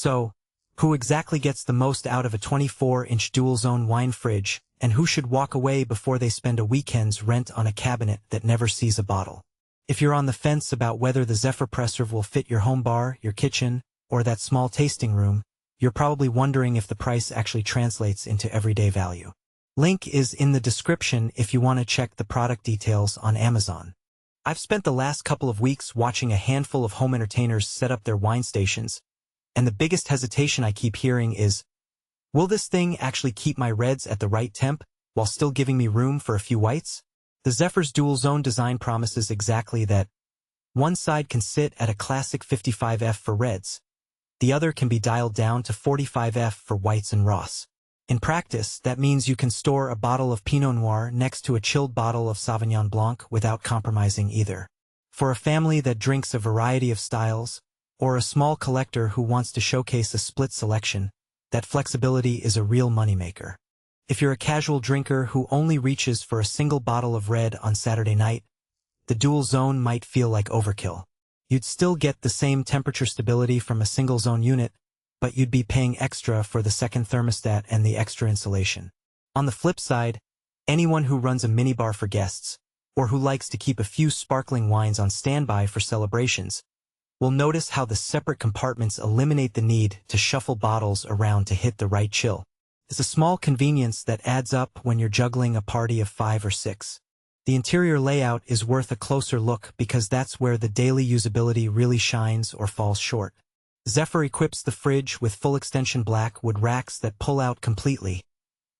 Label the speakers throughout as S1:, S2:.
S1: So, who exactly gets the most out of a 24-inch dual-zone wine fridge, and who should walk away before they spend a weekend's rent on a cabinet that never sees a bottle? If you're on the fence about whether the Zephyr Presrv will fit your home bar, your kitchen, or that small tasting room, you're probably wondering if the price actually translates into everyday value. Link is in the description if you want to check the product details on Amazon. I've spent the last couple of weeks watching a handful of home entertainers set up their wine stations, and the biggest hesitation I keep hearing is, will this thing actually keep my reds at the right temp, while still giving me room for a few whites? The Zephyr's dual-zone design promises exactly that. One side can sit at a classic 55F for reds. The other can be dialed down to 45F for whites and Ross. In practice, that means you can store a bottle of Pinot Noir next to a chilled bottle of Sauvignon Blanc without compromising either. For a family that drinks a variety of styles, or a small collector who wants to showcase a split selection, that flexibility is a real moneymaker. If you're a casual drinker who only reaches for a single bottle of red on Saturday night, the dual zone might feel like overkill. You'd still get the same temperature stability from a single zone unit, but you'd be paying extra for the second thermostat and the extra insulation. On the flip side, anyone who runs a minibar for guests, or who likes to keep a few sparkling wines on standby for celebrations, will notice how the separate compartments eliminate the need to shuffle bottles around to hit the right chill. It's a small convenience that adds up when you're juggling a party of 5 or 6. The interior layout is worth a closer look because that's where the daily usability really shines or falls short. Zephyr equips the fridge with full extension black wood racks that pull out completely,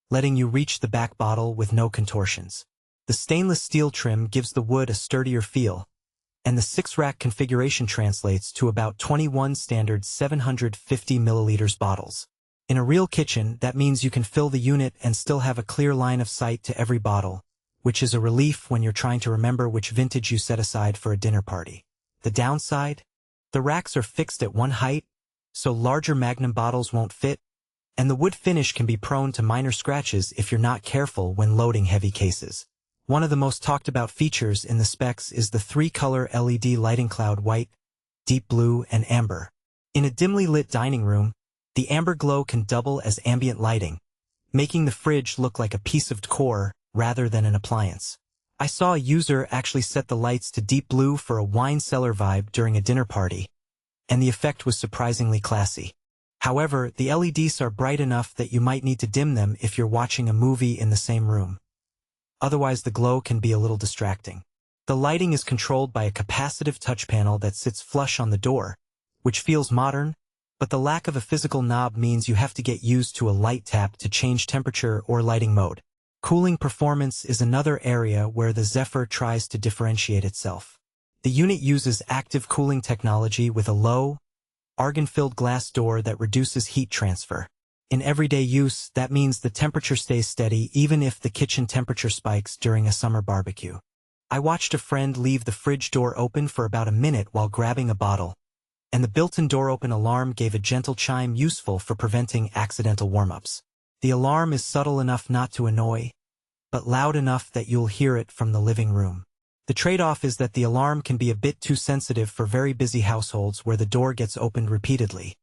S1: letting you reach the back bottle with no contortions. The stainless steel trim gives the wood a sturdier feel, and the 6-rack configuration translates to about 21 standard 750 milliliters bottles. In a real kitchen, that means you can fill the unit and still have a clear line of sight to every bottle, which is a relief when you're trying to remember which vintage you set aside for a dinner party. The downside? The racks are fixed at one height, so larger Magnum bottles won't fit, and the wood finish can be prone to minor scratches if you're not careful when loading heavy cases. One of the most talked about features in the specs is the 3-color LED lighting cloud: white, deep blue, and amber. In a dimly lit dining room, the amber glow can double as ambient lighting, making the fridge look like a piece of decor rather than an appliance. I saw a user actually set the lights to deep blue for a wine cellar vibe during a dinner party, and the effect was surprisingly classy. However, the LEDs are bright enough that you might need to dim them if you're watching a movie in the same room. Otherwise, the glow can be a little distracting. The lighting is controlled by a capacitive touch panel that sits flush on the door, which feels modern, but the lack of a physical knob means you have to get used to a light tap to change temperature or lighting mode. Cooling performance is another area where the Zephyr tries to differentiate itself. The unit uses active cooling technology with a low, argon-filled glass door that reduces heat transfer. In everyday use, that means the temperature stays steady even if the kitchen temperature spikes during a summer barbecue. I watched a friend leave the fridge door open for about a minute while grabbing a bottle, and the built-in door-open alarm gave a gentle chime useful for preventing accidental warm-ups. The alarm is subtle enough not to annoy, but loud enough that you'll hear it from the living room. The trade-off is that the alarm can be a bit too sensitive for very busy households where the door gets opened repeatedly.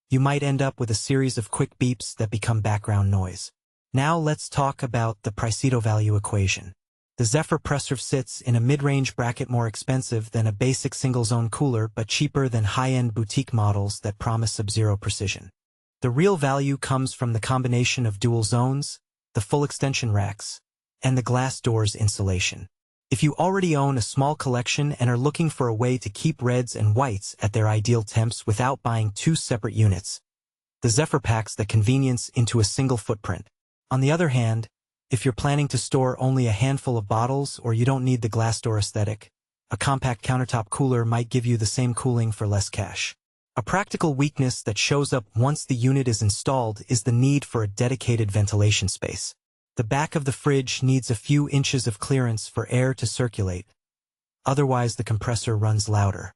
S1: You might end up with a series of quick beeps that become background noise. Now let's talk about the price-to-value equation. The Zephyr Presrv sits in a mid-range bracket, more expensive than a basic single-zone cooler but cheaper than high-end boutique models that promise sub-zero precision. The real value comes from the combination of dual zones, the full extension racks, and the glass doors insulation. If you already own a small collection and are looking for a way to keep reds and whites at their ideal temps without buying 2 separate units, the Zephyr packs that convenience into a single footprint. On the other hand, if you're planning to store only a handful of bottles or you don't need the glass door aesthetic, a compact countertop cooler might give you the same cooling for less cash. A practical weakness that shows up once the unit is installed is the need for a dedicated ventilation space. The back of the fridge needs a few inches of clearance for air to circulate, otherwise the compressor runs louder.